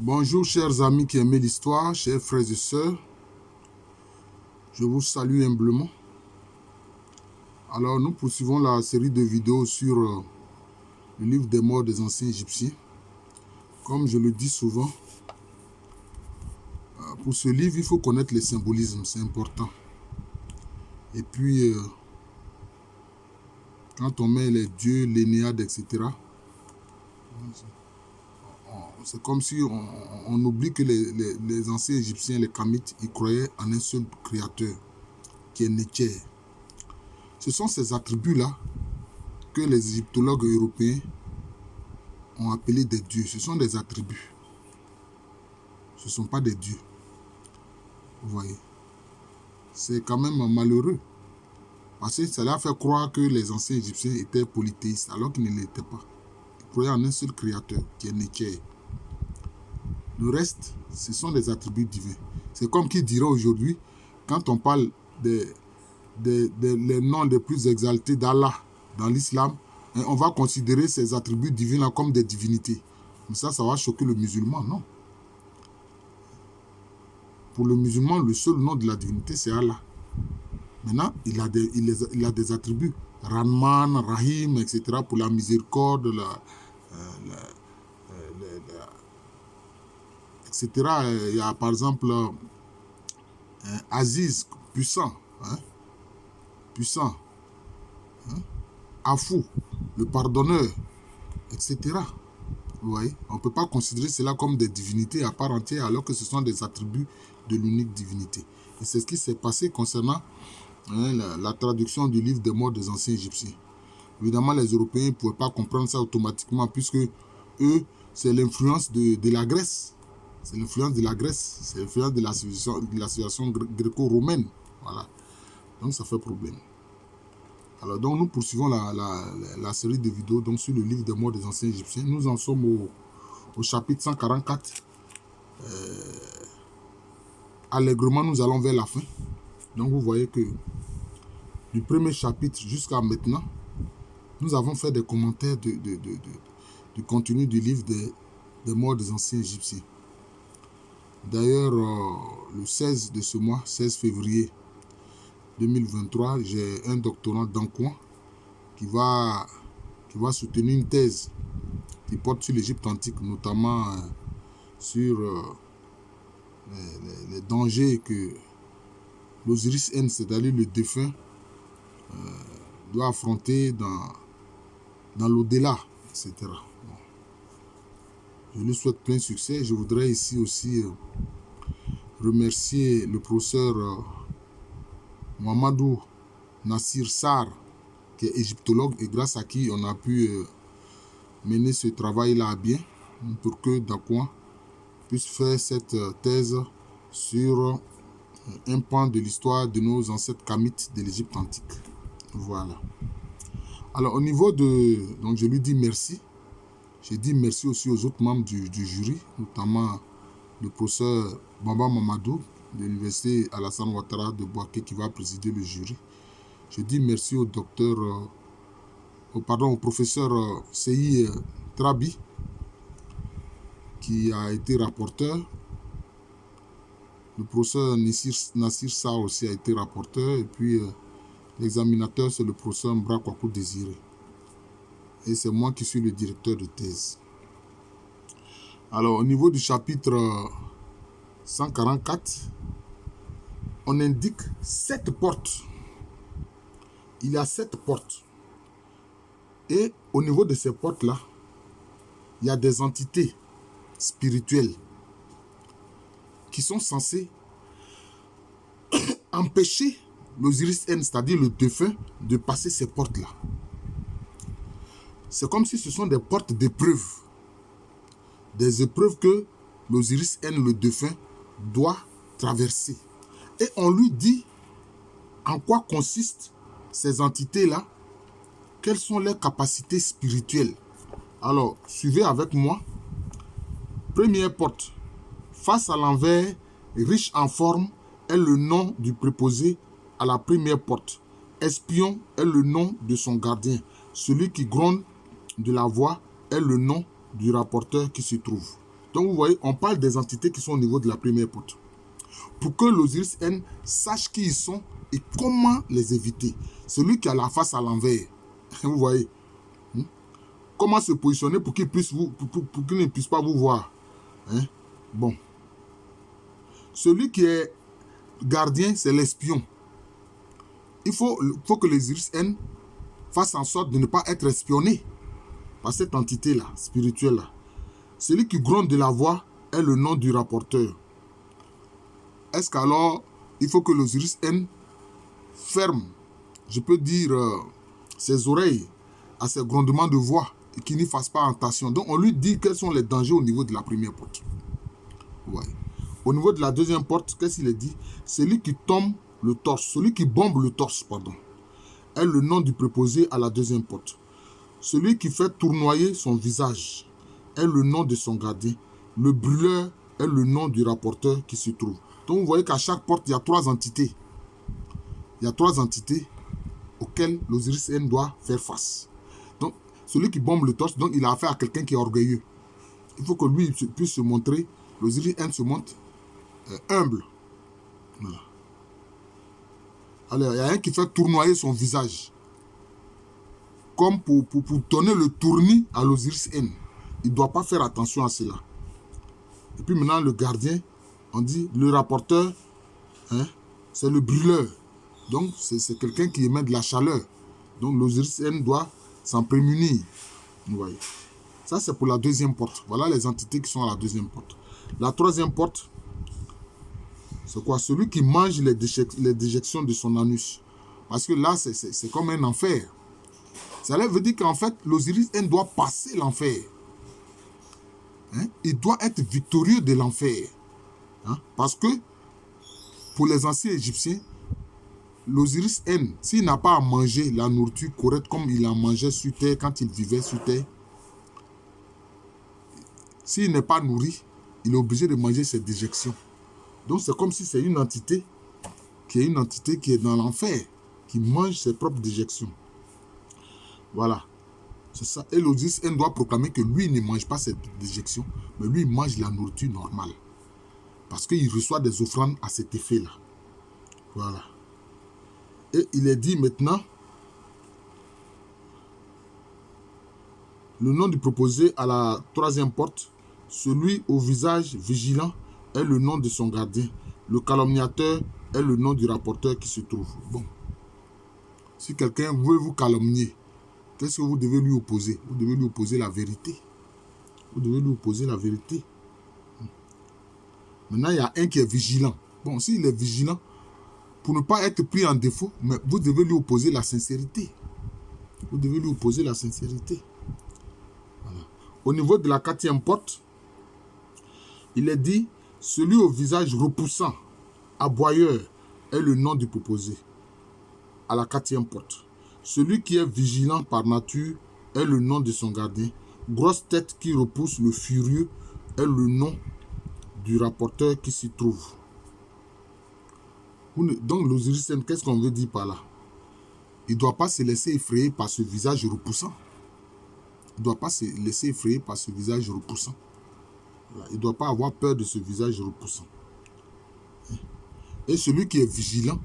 Bonjour chers amis qui aiment l'histoire, chers frères et sœurs, je vous salue humblement. Alors nous poursuivons la série de vidéos sur le livre des morts des anciens Égyptiens. Comme je le dis souvent, pour ce livre il faut connaître les symbolismes, c'est important. Et puis quand on met les dieux, l'Énéade, etc., c'est comme si on oublie que les anciens Égyptiens, les Kamites, ils croyaient en un seul créateur, qui est Nétcher. Ce sont ces attributs-là que les égyptologues européens ont appelés des dieux. Ce sont des attributs. Ce ne sont pas des dieux. Vous voyez. C'est quand même malheureux. Parce que cela fait croire que les anciens Égyptiens étaient polythéistes, alors qu'ils ne l'étaient pas. Ils croyaient en un seul créateur, qui est Nétcher. Le reste, ce sont des attributs divins. C'est comme qui dirait aujourd'hui, quand on parle des noms les plus exaltés d'Allah dans l'islam, on va considérer ces attributs divins-là comme des divinités. Mais ça va choquer le musulman, non. Pour le musulman, le seul nom de la divinité, c'est Allah. Maintenant, il a des attributs. Rahman, Rahim, etc. pour la miséricorde, etc. Il y a par exemple Aziz, puissant. Puissant. Afou, le pardonneur, etc. Vous voyez, on ne peut pas considérer cela comme des divinités à part entière alors que ce sont des attributs de l'unique divinité. Et c'est ce qui s'est passé concernant la traduction du livre des morts des anciens Égyptiens. Évidemment, les Européens ne pouvaient pas comprendre ça automatiquement puisque eux, c'est l'influence de la Grèce. C'est l'influence de la Grèce. C'est l'influence de la civilisation gréco-romaine. Voilà. Donc, ça fait problème. Alors, donc, nous poursuivons la série de vidéos donc, sur le livre des morts des anciens Égyptiens. Nous en sommes au chapitre 144. Allègrement, nous allons vers la fin. Donc, vous voyez que du premier chapitre jusqu'à maintenant, nous avons fait des commentaires du contenu du livre des morts des anciens Égyptiens. D'ailleurs, le 16 de ce mois, 16 février 2023, j'ai un doctorant d'Ancoin qui va soutenir une thèse qui porte sur l'Égypte antique, notamment sur les dangers que l'Osiris-N, c'est-à-dire le défunt, doit affronter dans l'au-delà, etc. Bon. Je lui souhaite plein succès. Je voudrais ici aussi remercier le professeur Mohamedou Nassir Sarr, qui est égyptologue et grâce à qui on a pu mener ce travail-là à bien pour que Dacoin puisse faire cette thèse sur un pan de l'histoire de nos ancêtres kamites de l'Égypte antique. Voilà. Alors au niveau de... Donc je lui dis merci. J'ai dit merci aussi aux autres membres du jury, notamment le professeur Bamba Mamadou de l'université Alassane Ouattara de Bouaké qui va présider le jury. Je dis merci au professeur Seyi Trabi qui a été rapporteur. Le professeur Nassir Sa aussi a été rapporteur. Et puis l'examinateur, c'est le professeur Mbra Kwaku Désiré. Et c'est moi qui suis le directeur de thèse. Alors, au niveau du chapitre 144, on indique 7 portes. Il y a 7 portes. Et au niveau de ces portes-là, il y a des entités spirituelles qui sont censées empêcher l'Osiris-N, c'est-à-dire le défunt, de passer ces portes-là. C'est comme si ce sont des portes d'épreuves. Des épreuves que l'Osiris-N, le défunt, doit traverser. Et on lui dit en quoi consistent ces entités-là, quelles sont leurs capacités spirituelles. Alors, suivez avec moi. Première porte, face à l'envers, riche en forme, est le nom du préposé à la première porte. Espion est le nom de son gardien. Celui qui gronde de la voix est le nom du rapporteur qui se trouve. Donc vous voyez, on parle des entités qui sont au niveau de la première porte. Pour que l'Osiris N sache qui ils sont et comment les éviter. Celui qui a la face à l'envers. Vous voyez. Comment se positionner pour qu'il puisse pour qu'il ne puisse pas vous voir. Hein? Bon. Celui qui est gardien, c'est l'espion. Il faut que l'Osiris N fasse en sorte de ne pas être espionné par cette entité-là, spirituelle-là. Celui qui gronde de la voix est le nom du rapporteur. Est-ce qu'alors, il faut que l'Osiris N ferme, je peux dire, ses oreilles à ces grondements de voix et qu'il n'y fasse pas attention. Donc, on lui dit quels sont les dangers au niveau de la première porte. Ouais. Au niveau de la deuxième porte, qu'est-ce qu'il est dit? Celui qui tombe le torse, celui qui bombe le torse, pardon, est le nom du préposé à la deuxième porte. Celui qui fait tournoyer son visage est le nom de son gardien. Le brûleur est le nom du rapporteur qui se trouve. Donc, vous voyez qu'à chaque porte, il y a 3 entités. Il y a 3 entités auxquelles l'Osiris N doit faire face. Donc, celui qui bombe le torse, donc il a affaire à quelqu'un qui est orgueilleux. Il faut que lui puisse se montrer, l'Osiris N se montre humble. Voilà. Alors, il y a un qui fait tournoyer son visage. Comme pour donner le tournis à l'Osiris N. Il ne doit pas faire attention à cela. Et puis maintenant, le gardien, on dit, le rapporteur, hein, c'est le brûleur. Donc, c'est quelqu'un qui émet de la chaleur. Donc, l'Osiris N doit s'en prémunir. Vous voyez. Ça, c'est pour la deuxième porte. Voilà les entités qui sont à la deuxième porte. La troisième porte, c'est quoi? Celui qui mange les déjections de son anus. Parce que là, c'est comme un enfer. Ça veut dire qu'en fait, l'Osiris N doit passer l'enfer. Hein? Il doit être victorieux de l'enfer. Hein? Parce que, pour les anciens Égyptiens, l'Osiris N, s'il n'a pas à manger la nourriture correcte comme il en mangeait sur terre quand il vivait sur terre, s'il n'est pas nourri, il est obligé de manger ses déjections. Donc c'est comme si c'est une entité qui est dans l'enfer, qui mange ses propres déjections. Voilà. C'est ça. Et l'Osiris N doit proclamer que lui ne mange pas ses déjections, mais lui il mange la nourriture normale. Parce qu'il reçoit des offrandes à cet effet-là. Voilà. Et il est dit maintenant, le nom du proposé à la troisième porte, celui au visage vigilant est le nom de son gardien. Le calomniateur est le nom du rapporteur qui se trouve. Bon. Si quelqu'un veut vous calomnier, qu'est-ce que vous devez lui opposer? Vous devez lui opposer la vérité. Vous devez lui opposer la vérité. Maintenant, il y a un qui est vigilant. Bon, s'il est vigilant, pour ne pas être pris en défaut, mais vous devez lui opposer la sincérité. Vous devez lui opposer la sincérité. Voilà. Au niveau de la quatrième porte, il est dit, celui au visage repoussant, aboyeur, est le nom du proposé. À la quatrième porte. Celui qui est vigilant par nature est le nom de son gardien. Grosse tête qui repousse le furieux est le nom du rapporteur qui s'y trouve. Donc l'Osiris N, qu'est-ce qu'on veut dire par là? Il ne doit pas se laisser effrayer par ce visage repoussant. Il ne doit pas se laisser effrayer par ce visage repoussant. Il ne doit pas avoir peur de ce visage repoussant. Et celui qui est vigilant,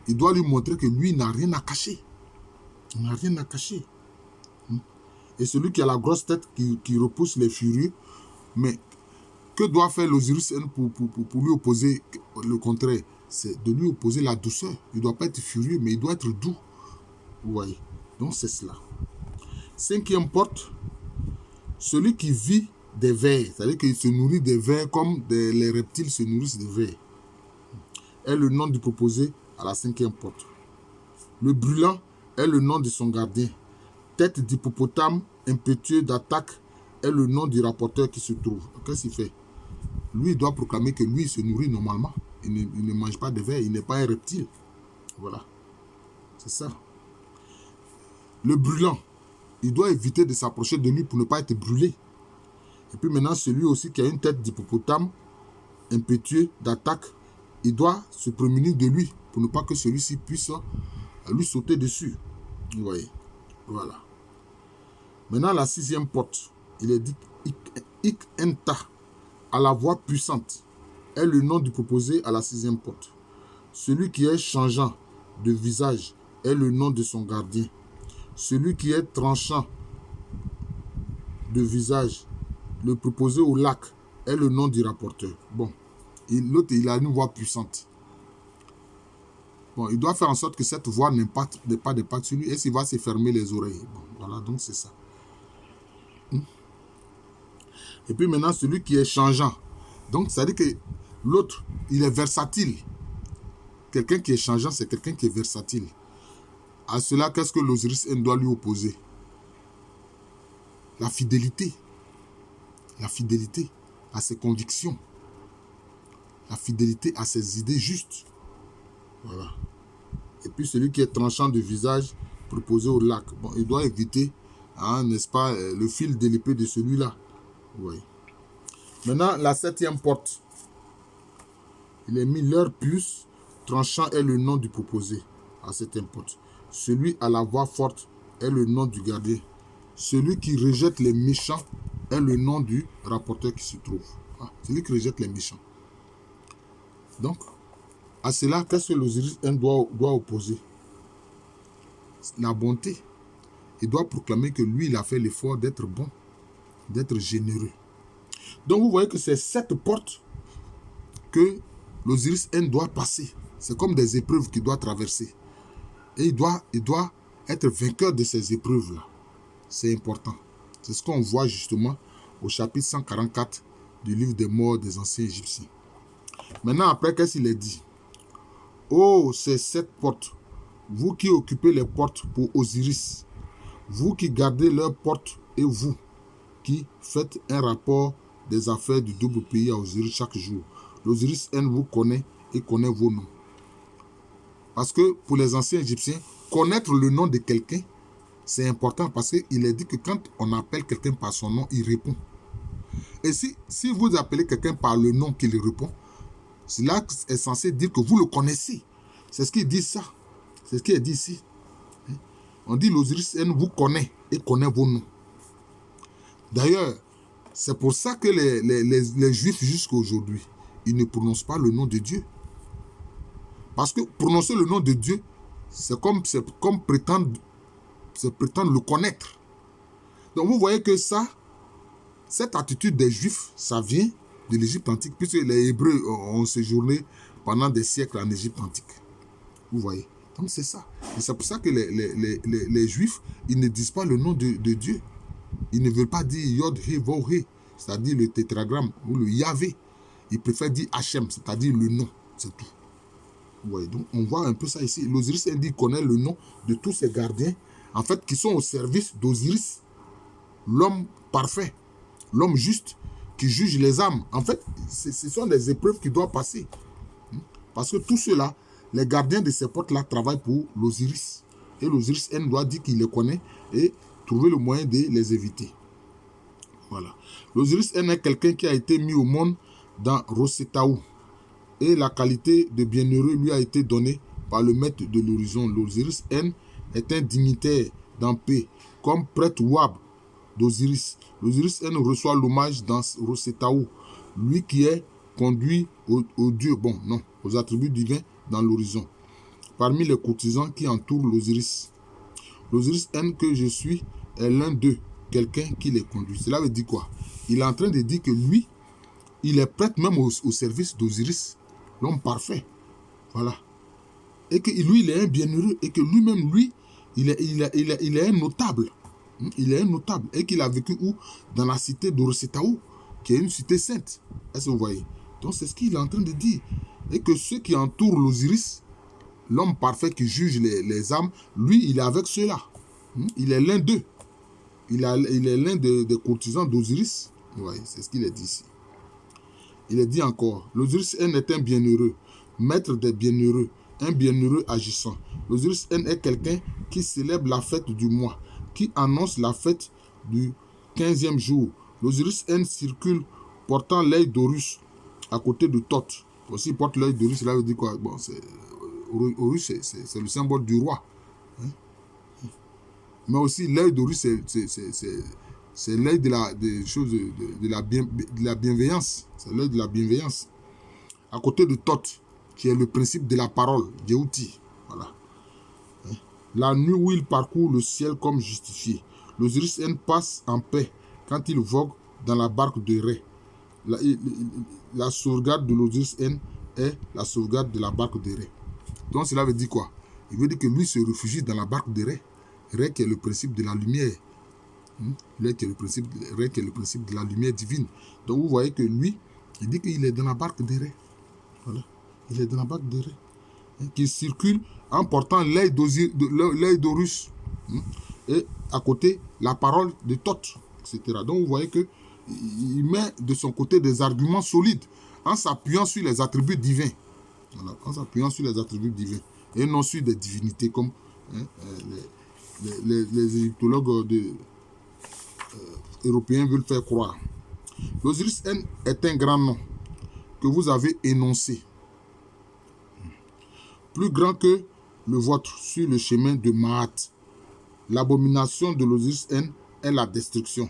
il doit lui montrer que lui n'a rien à cacher. Il n'a rien à cacher. Et celui qui a la grosse tête qui repousse les furieux, mais que doit faire l'Osiris N pour lui opposer le contraire? C'est de lui opposer la douceur. Il ne doit pas être furieux, mais il doit être doux. Vous voyez? Donc c'est cela. Cinquième porte, celui qui vit des vers, c'est-à-dire qu'il se nourrit des vers comme les reptiles se nourrissent des vers, est le nom du proposé à la cinquième porte. Le brûlant est le nom de son gardien. Tête d'hippopotame, impétueux d'attaque, est le nom du rapporteur qui se trouve. Qu'est-ce qu'il fait? Lui, il doit proclamer que lui, il se nourrit normalement. Il ne mange pas de vers, il n'est pas un reptile. Voilà. C'est ça. Le brûlant, il doit éviter de s'approcher de lui pour ne pas être brûlé. Et puis maintenant, celui aussi qui a une tête d'hippopotame, impétueux d'attaque, il doit se prémunir de lui pour ne pas que celui-ci puisse lui sauter dessus. Vous voyez. Voilà. Maintenant, la sixième porte, il est dit Ik Enta. à la voix puissante est le nom du proposé à la 6e porte. Celui qui est changeant de visage est le nom de son gardien. Celui qui est tranchant de visage, le proposé au lac, est le nom du rapporteur. Bon, l'autre, il a une voix puissante. Bon, il doit faire en sorte que cette voix n'ait pas d'impact sur lui et s'il va se fermer les oreilles. Bon, voilà, donc c'est ça. Et puis maintenant, celui qui est changeant. Donc, ça veut dire que l'autre, il est versatile. Quelqu'un qui est changeant, c'est quelqu'un qui est versatile. À cela, qu'est-ce que l'Osiris doit lui opposer? La fidélité. La fidélité à ses convictions. La fidélité à ses idées justes. Voilà. Et puis celui qui est tranchant de visage, proposé au lac. Bon, il doit éviter, hein, n'est-ce pas, le fil de l'épée de celui-là. Oui. Maintenant, la 7e porte. Il est mis l'heure plus, tranchant est le nom du proposé à 7e porte. Celui à la voix forte est le nom du gardien. Celui qui rejette les méchants est le nom du rapporteur qui se trouve. Ah, celui qui rejette les méchants. Donc, à cela, qu'est-ce que l'Osiris doit opposer? La bonté. Il doit proclamer que lui, il a fait l'effort d'être bon, d'être généreux. Donc, vous voyez que c'est cette porte que l'Osiris doit passer. C'est comme des épreuves qu'il doit traverser. Et il doit être vainqueur de ces épreuves-là. C'est important. C'est ce qu'on voit justement au chapitre 144 du livre des morts des anciens Égyptiens. Maintenant, après, qu'est-ce qu'il est dit? Oh, c'est cette porte. Vous qui occupez les portes pour Osiris. Vous qui gardez leurs portes et vous qui faites un rapport des affaires du double pays à Osiris chaque jour. L'Osiris vous connaît et connaît vos noms. Parce que pour les anciens Égyptiens, connaître le nom de quelqu'un, c'est important parce qu'il est dit que quand on appelle quelqu'un par son nom, il répond. Et si vous appelez quelqu'un par le nom qu'il répond, cela est censé dire que vous le connaissez. C'est ce qu'il dit ça. C'est ce qui est dit ici. On dit l'Osiris vous connaît et connaît vos noms. D'ailleurs, c'est pour ça que les Juifs jusqu'à aujourd'hui, ils ne prononcent pas le nom de Dieu. Parce que prononcer le nom de Dieu, c'est comme prétendre le connaître. Donc vous voyez que cette attitude des Juifs, ça vient de l'Égypte antique, puisque les Hébreux ont séjourné pendant des siècles en Égypte antique. Vous voyez. Donc c'est ça. Et c'est pour ça que les Juifs, ils ne disent pas le nom de Dieu. Ils ne veulent pas dire Yod, He, Vav, He, c'est-à-dire le tétragramme ou le Yahvé. Ils préfèrent dire Hachem, c'est-à-dire le nom. C'est tout. Vous voyez. Donc on voit un peu ça ici. L'Osiris connaît le nom de tous ses gardiens, en fait, qui sont au service d'Osiris, l'homme parfait, l'homme juste, qui juge les âmes. En fait, ce sont des épreuves qui doivent passer. Parce que tout cela, les gardiens de ces portes-là travaillent pour l'Osiris. Et l'Osiris doit dire qu'il les connaît et trouver le moyen de les éviter. Voilà. L'Osiris est quelqu'un qui a été mis au monde dans Rosetaou. Et la qualité de bienheureux lui a été donnée par le maître de l'horizon. L'Osiris est un dignitaire dans paix, comme prêtre Wab d'Osiris. L'Osiris reçoit l'hommage dans Rosetaou, lui qui est conduit aux dieux, aux attributs divins dans l'horizon. Parmi les courtisans qui entourent l'Osiris, l'Osiris que je suis est l'un d'eux, quelqu'un qui les conduit. Cela veut dire quoi? Il est en train de dire que lui, il est prêtre même au service d'Osiris, l'homme parfait. Voilà. Et que lui, il est un bienheureux. Et que lui-même, il est un notable. Il est un notable. Et qu'il a vécu où? Dans la cité de Rosetaou, qui est une cité sainte. Est-ce que vous voyez? Donc c'est ce qu'il est en train de dire. Et que ceux qui entourent l'Osiris, l'homme parfait qui juge les âmes, lui, il est avec ceux-là. Il est l'un d'eux. Il est l'un des courtisans d'Osiris. Ouais, c'est ce qu'il est dit ici. Il est dit encore, l'Osiris est un bienheureux, maître des bienheureux, un bienheureux agissant. L'Osiris est quelqu'un qui célèbre la fête du mois, qui annonce la fête du 15e jour. L'Osiris circule portant l'œil d'Horus à côté de Thoth. Aussi, il porte l'œil d'Horus, cela veut dire quoi? Bon, Horus, c'est le symbole du roi. Mais aussi, l'œil d'Horus, C'est l'œil de la bienveillance. C'est l'œil de la bienveillance. À côté de Thoth, qui est le principe de la parole, Djéouti. Voilà. La nuit où il parcourt le ciel comme justifié. L'Osiris N passe en paix quand il vogue dans la barque de Ré. La sauvegarde de l'Osiris N est la sauvegarde de la barque de Ré. Donc cela veut dire quoi? Il veut dire que lui se réfugie dans la barque de Ré. Ré qui est le principe de la lumière. Ré qui est le principe de la lumière divine. Donc vous voyez que lui, il dit qu'il est dans la barque de Ré. Voilà. Il est dans la barque de Ré. Qui circule en portant l'œil d'Horus. Et à côté, la parole de Thoth, etc. Donc vous voyez que il met de son côté des arguments solides en s'appuyant sur les attributs divins. Voilà, en s'appuyant sur les attributs divins. Et non sur des divinités comme les égyptologues européens veulent faire croire. L'Osiris N est un grand nom que vous avez énoncé. Plus grand que le vôtre sur le chemin de Mahat. L'abomination de l'Osiris N est la destruction.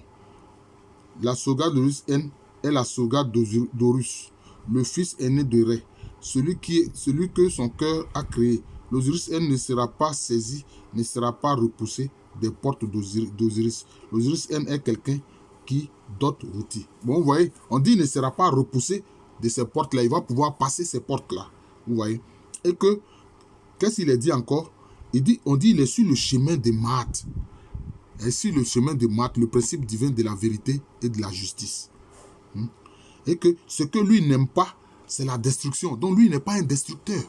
La sauvegarde de l'Osiris N est la sauvegarde d'Horus, le fils aîné de Ré, celui que son cœur a créé. L'Osiris N ne sera pas saisi, ne sera pas repoussé des portes d'Osiris. L'Osiris N est quelqu'un qui dote Ruti. Bon, vous voyez, on dit qu'il ne sera pas repoussé de ces portes-là. Il va pouvoir passer ces portes-là. Vous voyez. Et que, qu'est-ce qu'il a dit encore? On dit qu'il est sur le chemin de Mahat. Et sur le chemin de Mahat, le principe divin de la vérité et de la justice. Et que ce que lui n'aime pas, c'est la destruction. Donc lui, il n'est pas un destructeur.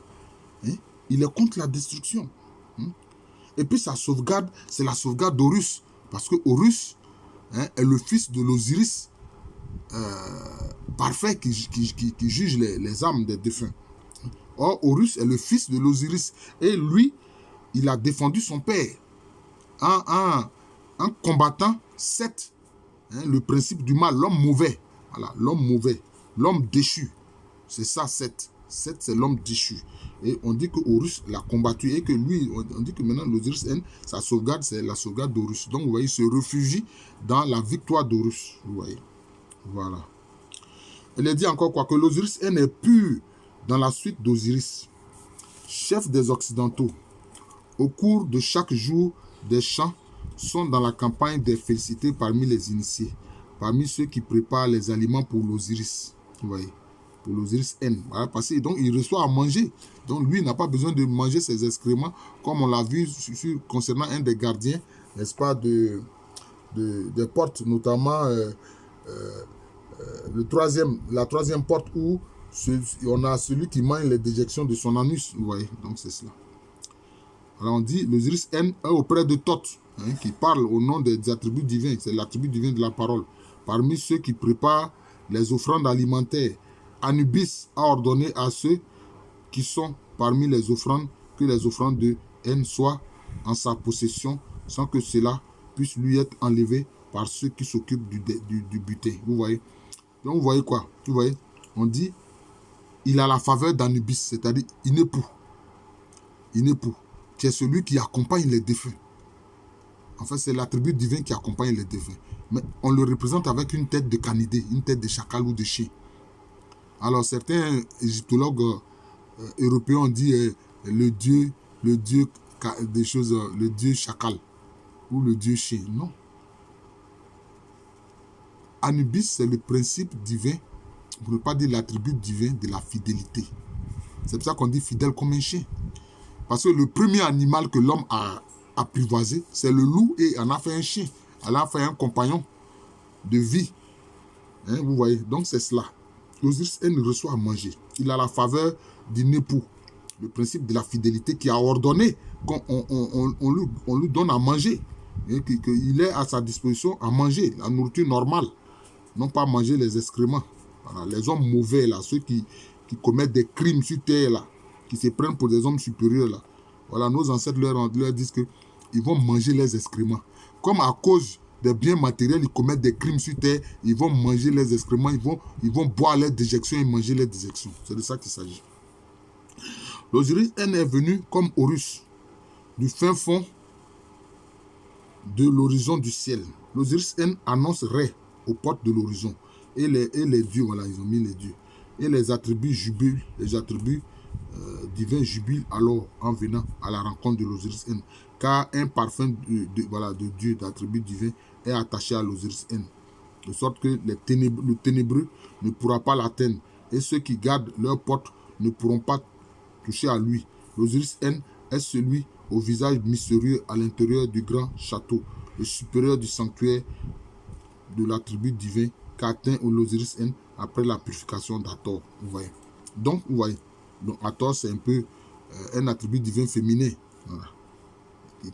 Il est contre la destruction. Et puis sa sauvegarde, c'est la sauvegarde d'Horus. Parce que Horus est le fils de l'Osiris parfait qui juge les âmes des défunts. Or, Horus est le fils de l'Osiris. Et lui, il a défendu son père en combattant Seth, le principe du mal, l'homme mauvais. Voilà, l'homme mauvais, l'homme déchu. C'est ça, Seth. Seth, c'est l'homme déchu. Et on dit que Horus l'a combattu et que lui, on dit que maintenant l'Osiris N, sa sauvegarde, c'est la sauvegarde d'Horus. Donc, vous voyez, il se réfugie dans la victoire d'Horus. Vous voyez. Voilà. Elle a dit encore quoi? Que l'Osiris N est pur dans la suite d'Osiris, chef des Occidentaux. Au cours de chaque jour, des chants sont dans la campagne des félicités parmi les initiés, parmi ceux qui préparent les aliments pour l'Osiris. Vous voyez, pour l'Osiris N. Voilà, parce que donc il reçoit à manger. Donc lui n'a pas besoin de manger ses excréments, comme on l'a vu concernant un des gardiens, n'est-ce pas, des portes, notamment la troisième porte où on a celui qui mange les déjections de son anus. Vous voyez, donc c'est cela. Alors on dit, l'Osiris N est auprès de Thoth, qui parle au nom des attributs divins. C'est l'attribut divin de la parole. Parmi ceux qui préparent les offrandes alimentaires, Anubis a ordonné à ceux qui sont parmi les offrandes que les offrandes de N soient en sa possession sans que cela puisse lui être enlevé par ceux qui s'occupent du butin. Vous voyez? Donc vous voyez quoi? Vous voyez? On dit, il a la faveur d'Anubis, c'est-à-dire Inépu. Inépu, qui est celui qui accompagne les défunts. En fait, c'est l'attribut divin qui accompagne les défunts. Mais on le représente avec une tête de canidé, une tête de chacal ou de chien. Alors, certains égyptologues européens ont dit le dieu des choses, le dieu chacal ou le dieu chien. Non. Anubis, c'est le principe divin, pour ne pas dire l'attribut divin de la fidélité. C'est pour ça qu'on dit fidèle comme un chien. Parce que le premier animal que l'homme a apprivoisé, c'est le loup et en a fait un chien. Elle a fait un compagnon de vie. Vous voyez, donc c'est cela. L'Osiris N reçoit à manger. Il a la faveur d'Inépu, le principe de la fidélité qui a ordonné qu'on lui donne à manger. Qu'il est à sa disposition à manger la nourriture normale. Non pas manger les excréments. Voilà, les hommes mauvais, là, ceux qui commettent des crimes sur terre, là, qui se prennent pour des hommes supérieurs, là. Voilà, nos ancêtres leur disent qu'ils vont manger les excréments. Comme à cause des biens matériels, ils commettent des crimes sur terre, ils vont manger les excréments, ils vont boire les déjections et manger les déjections. C'est de ça qu'il s'agit. L'Osiris N est venu comme Horus, du fin fond de l'horizon du ciel. L'Osiris N annonce Ré aux portes de l'horizon. Et les dieux, voilà, ils ont mis les dieux. Et les attributs jubilent, les attributs divins jubilent alors en venant à la rencontre de l'Osiris N. Car un parfum de Dieu, d'attributs divins, est attaché à l'Osiris N. De sorte que le ténébreux ne pourra pas l'atteindre. Et ceux qui gardent leurs portes ne pourront pas toucher à lui. L'Osiris N est celui au visage mystérieux à l'intérieur du grand château, le supérieur du sanctuaire de l'attribut divin qu'atteint l'Osiris N après la purification d'Hathor. Vous voyez. Donc, vous voyez. Donc, Hathor, c'est un peu un attribut divin féminin. Voilà.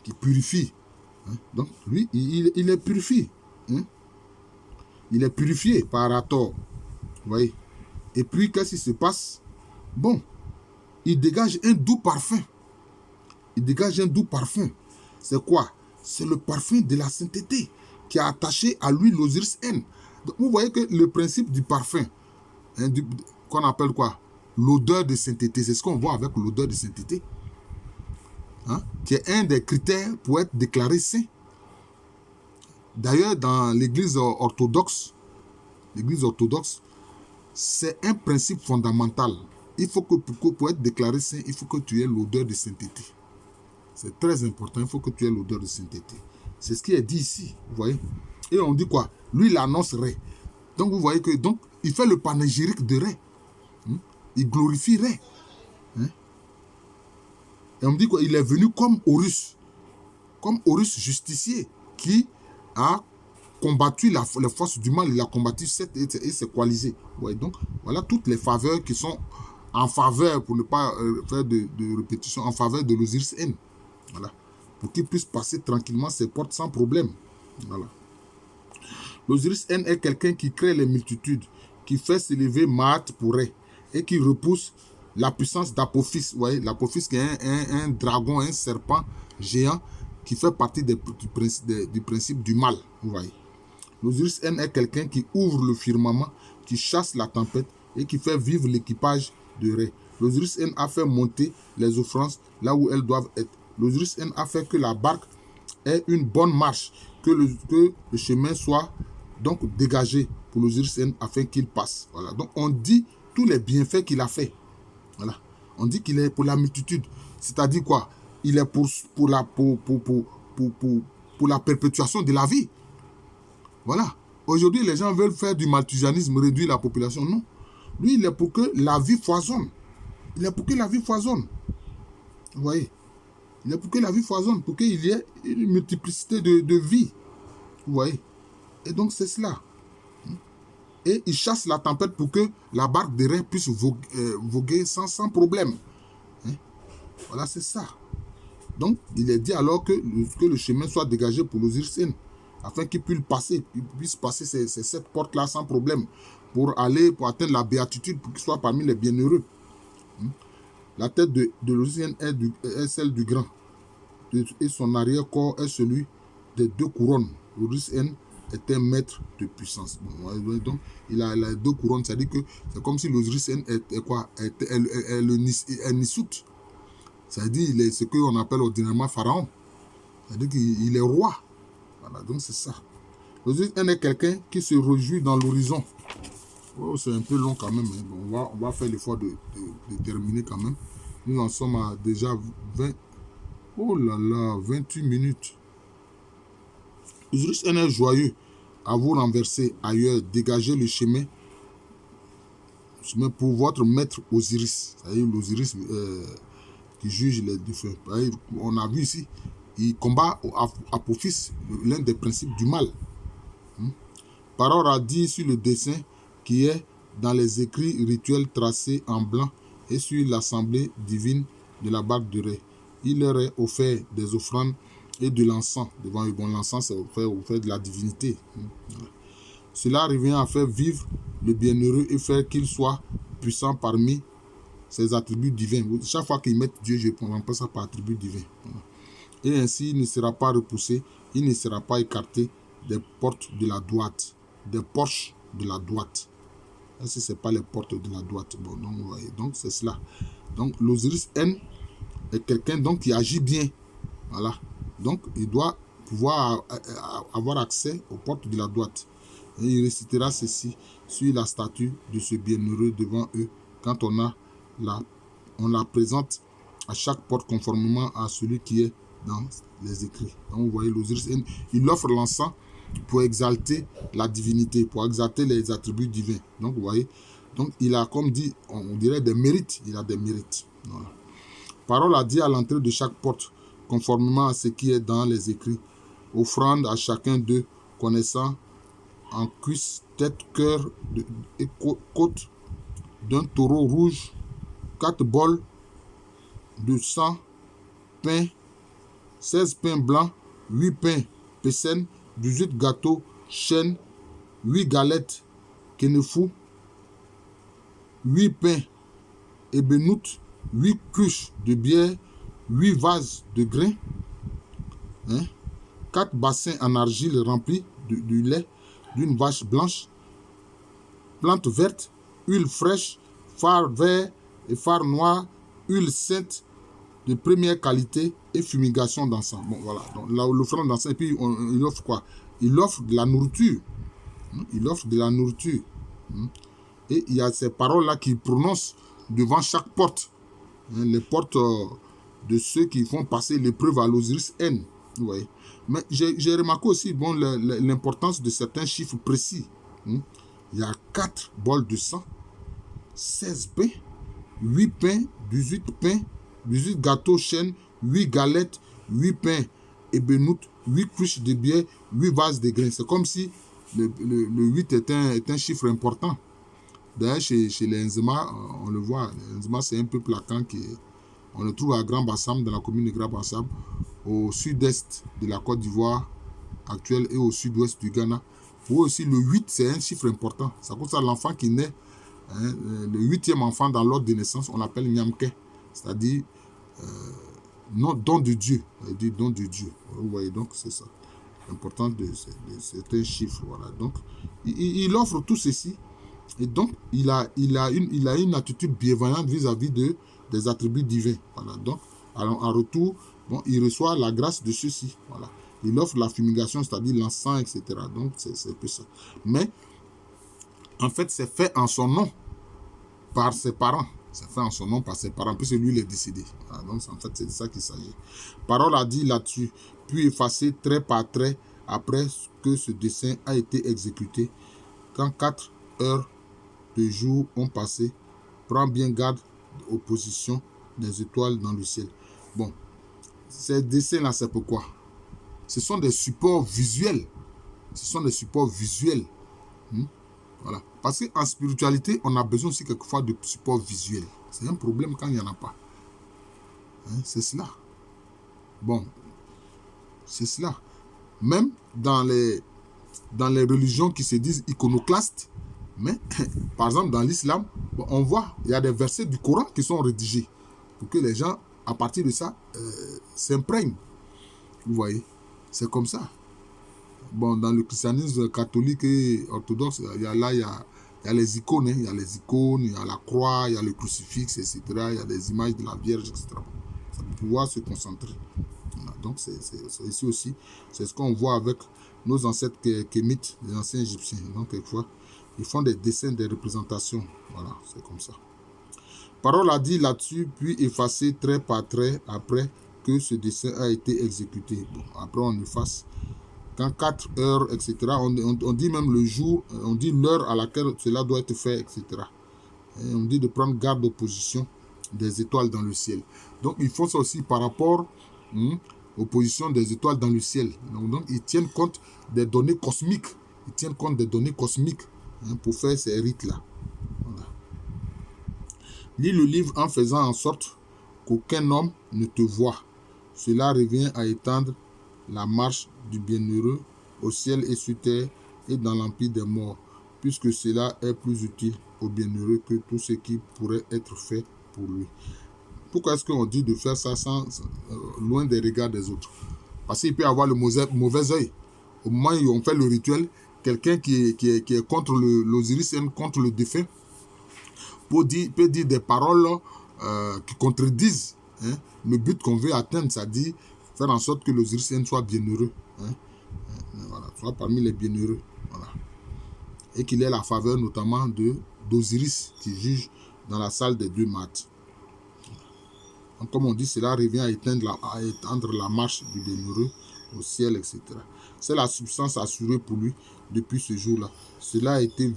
Qui purifie. Hein? Donc, lui, il est purifié. Hein? Il est purifié par Hathor. Vous voyez. Et puis, qu'est-ce qui se passe? Bon, il dégage un doux parfum. Il dégage un doux parfum. C'est quoi? C'est le parfum de la sainteté qui est attaché à lui l'Osiris N. Donc, vous voyez que le principe du parfum, hein, qu'on appelle quoi? L'odeur de sainteté. C'est ce qu'on voit avec l'odeur de sainteté. Hein, qui est un des critères pour être déclaré saint. D'ailleurs, dans l'église orthodoxe, c'est un principe fondamental. Il faut que pour être déclaré saint, il faut que tu aies l'odeur de sainteté. C'est très important, il faut que tu aies l'odeur de sainteté. C'est ce qui est dit ici, vous voyez. Et on dit quoi? Lui, il annonce Ré. Donc, vous voyez que donc il fait le panégyrique de Ré. Il glorifie Ré. Hein? Et on dit quoi? Il est venu comme Horus justicier, qui a combattu les forces du mal. Il a combattu Seth et ses coalisés. Ouais, donc, voilà toutes les faveurs qui sont en faveur, pour ne pas faire de répétition, en faveur de l'Osiris N. Voilà. Pour qu'il puisse passer tranquillement ses portes sans problème. Voilà. L'Osiris N est quelqu'un qui crée les multitudes, qui fait s'élever Maat pour Ré, et qui repousse la puissance d'Apophis. Vous voyez, l'Apophis qui est un dragon, un serpent géant, qui fait partie du principe du mal. Vous voyez. L'Osiris N est quelqu'un qui ouvre le firmament, qui chasse la tempête et qui fait vivre l'équipage de Ré. L'Osiris N a fait monter les offrandes là où elles doivent être. L'Osiris N a fait que la barque ait une bonne marche, que le chemin soit donc dégagé pour l'Osiris N afin qu'il passe. Voilà. Donc on dit tous les bienfaits qu'il a fait. Voilà. On dit qu'il est pour la multitude. C'est-à-dire quoi? Il est pour la perpétuation de la vie. Voilà. Aujourd'hui, les gens veulent faire du malthusianisme, réduire la population. Non. Lui, il est pour que la vie foisonne. Il est pour que la vie foisonne. Vous voyez? Il est pour que la vie foisonne, pour qu'il y ait une multiplicité de vies. Vous voyez? Et donc, c'est cela. Et il chasse la tempête pour que la barque de Ré puisse voguer sans problème. Voilà, c'est ça. Donc, il est dit alors que le chemin soit dégagé pour l'Osiris N, afin qu'il puisse passer cette porte-là sans problème, pour atteindre la béatitude, pour qu'il soit parmi les bienheureux. La tête de l'Osiris N est celle du grand, et son arrière-corps est celui des deux couronnes. L'Osiris N est un maître de puissance. Bon, donc, il a les deux couronnes, c'est-à-dire que c'est comme si l'Osiris N est Nissout. C'est-à-dire ce qu'on appelle ordinairement Pharaon. C'est-à-dire qu'il est roi. Voilà, donc c'est ça. L'Osiris N est quelqu'un qui se réjouit dans l'horizon. Oh, c'est un peu long quand même. Hein. Bon, on va faire l'effort de terminer quand même. Nous en sommes à déjà 28 minutes. L'Osiris N est joyeux à vous renverser ailleurs, dégager le chemin pour votre maître Osiris. C'est-à-dire l'Osiris qui juge les défunts. On a vu ici, il combat Apophis, l'un des principes du mal. Parole a dit sur le dessin qui est dans les écrits rituels tracés en blanc et sur l'assemblée divine de la barque de Ré. Il leur est offert des offrandes et de l'encens devant eux. Bon, l'encens, c'est offert de la divinité. Cela revient à faire vivre le bienheureux et faire qu'il soit puissant parmi ses attributs divins. Chaque fois qu'ils mettent Dieu, je remplace ça par attribut divin. Et ainsi, il ne sera pas repoussé, il ne sera pas écarté des portes de la droite, des porches de la droite. Ainsi, ce n'est pas les portes de la droite. Bon, donc c'est cela. Donc, l'Osiris N est quelqu'un qui agit bien. Voilà. Donc, il doit pouvoir avoir accès aux portes de la droite. Et il récitera ceci sur la statue de ce bienheureux devant eux, quand on la présente à chaque porte conformément à celui qui est dans les écrits. Donc vous voyez, l'Osiris, il offre l'encens pour exalter la divinité, pour exalter les attributs divins. Donc vous voyez, donc il a, comme dit, on dirait des mérites, il a des mérites. Voilà. Parole a dit à l'entrée de chaque porte, conformément à ce qui est dans les écrits, offrande à chacun d'eux, connaissant en cuisse, tête, cœur et côte d'un taureau rouge, 4 bols de sang, pain, 16 pains blancs, 8 pains pécènes, 18 gâteaux, chênes, 8 galettes, kénéfou, 8 pains ébénoutes, 8 cruches de bière, 8 vases de grains, 4 bassins en argile remplis du lait d'une vache blanche, plantes vertes, huile fraîche, fard vert et fard noir, huile sainte de première qualité et fumigation d'encens. Bon, voilà. Donc, l'offrande d'encens, et puis il offre quoi? Il offre de la nourriture. Il offre de la nourriture. Et il y a ces paroles-là qu'il prononce devant chaque porte. Les portes de ceux qui font passer l'épreuve à l'Osiris N. Vous voyez. Mais j'ai remarqué aussi l'importance de certains chiffres précis. Il y a 4 bols de sang, 16 pains, 8 pains, 18 pains, 18 gâteaux chênes, 8 galettes, 8 pains ébénoutes, 8 cruches de bière, 8 vases de grains. C'est comme si le 8 est un chiffre important. D'ailleurs, chez les Nzema, on le voit, les Nzema, c'est un peuple lacan on le trouve à Grand Bassam, dans la commune de Grand Bassam, au sud-est de la Côte d'Ivoire actuelle et au sud-ouest du Ghana. Pour eux aussi, le 8, c'est un chiffre important. C'est pour ça que l'enfant qui naît, le 8e enfant dans l'ordre de naissance, on l'appelle Nyamke, c'est-à-dire don de Dieu. C'est-à-dire don de Dieu. Vous voyez, donc c'est ça. L'importance de certains chiffres. Voilà. Donc, il offre tout ceci. Et donc, il a une attitude bienveillante vis-à-vis des attributs divins. Voilà. Donc, en retour, bon, il reçoit la grâce de ceux-ci. Voilà. Il offre la fumigation, c'est-à-dire l'encens, etc. Donc, c'est un peu ça. Mais, en fait, c'est fait en son nom par ses parents. C'est fait en son nom par ses parents, puisque lui, il est décédé. Voilà. Donc, en fait, c'est de ça qu'il s'agit. Parole a dit là-dessus, puis effacé trait par trait après que ce dessin a été exécuté. Quand 4 heures de jour ont passé, prends bien garde aux positions des étoiles dans le ciel. Bon, ces dessins-là, c'est pourquoi? Ce sont des supports visuels. Ce sont des supports visuels. Voilà. Parce qu'en spiritualité, on a besoin aussi quelquefois de supports visuels. C'est un problème quand il n'y en a pas. C'est cela. Bon, c'est cela. Même dans les religions qui se disent iconoclastes, mais par exemple dans l'islam, on voit, il y a des versets du Coran qui sont rédigés pour que les gens, à partir de ça, s'imprègnent. Vous voyez, c'est comme ça. Bon, dans le christianisme catholique et orthodoxe, il y a les icônes, il y a les icônes, il y a la croix, il y a le crucifix, etc. Il y a des images de la Vierge, etc. Ça peut pouvoir se concentrer. Voilà, donc, c'est ici aussi, c'est ce qu'on voit avec nos ancêtres kémites, les anciens égyptiens. Donc, quelquefois, ils font des dessins, des représentations. Voilà, c'est comme ça. Parole a dit là-dessus, puis effacé trait par trait après que ce dessin a été exécuté. Bon, après, on efface. Quand 4 heures, etc., on dit même le jour, on dit l'heure à laquelle cela doit être fait, etc. Et on dit de prendre garde aux positions des étoiles dans le ciel. Donc, il faut ça aussi par rapport aux positions des étoiles dans le ciel. Donc, ils tiennent compte des données cosmiques. Ils tiennent compte des données cosmiques pour faire ces rites-là. Voilà. Lis le livre en faisant en sorte qu'aucun homme ne te voie. Cela revient à étendre la marche du bienheureux au ciel et sur terre et dans l'empire des morts, puisque cela est plus utile au bienheureux que tout ce qui pourrait être fait pour lui. Pourquoi est-ce qu'on dit de faire ça loin des regards des autres? Parce qu'il peut avoir le mauvais œil. Au moment où on fait le rituel, quelqu'un qui est contre l'Osiris, contre le défunt, peut dire des paroles qui contredisent le but qu'on veut atteindre, c'est-à-dire faire en sorte que l'Osiris soit bienheureux. Hein? Voilà, soit parmi les bienheureux. Voilà. Et qu'il ait la faveur notamment d'Osiris qui juge dans la salle des deux maths. Donc, comme on dit, cela revient à étendre la marche du bienheureux au ciel, etc. C'est la substance assurée pour lui depuis ce jour-là. Cela a été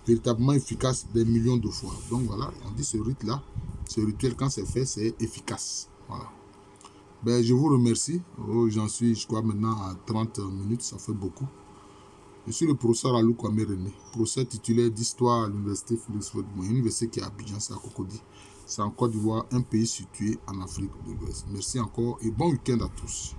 véritablement efficace des millions de fois. Donc voilà, on dit ce rite-là, ce rituel, quand c'est fait, c'est efficace. Voilà. Ben, je vous remercie. Oh, j'en suis, je crois, maintenant à 30 minutes, ça fait beaucoup. Je suis le professeur Alou Kwame René, professeur titulaire d'histoire à l'université Félix Houphouët-Boigny, université qui est à Abidjan, c'est à Cocody. C'est en Côte d'Ivoire, un pays situé en Afrique de l'Ouest. Merci encore et bon week-end à tous.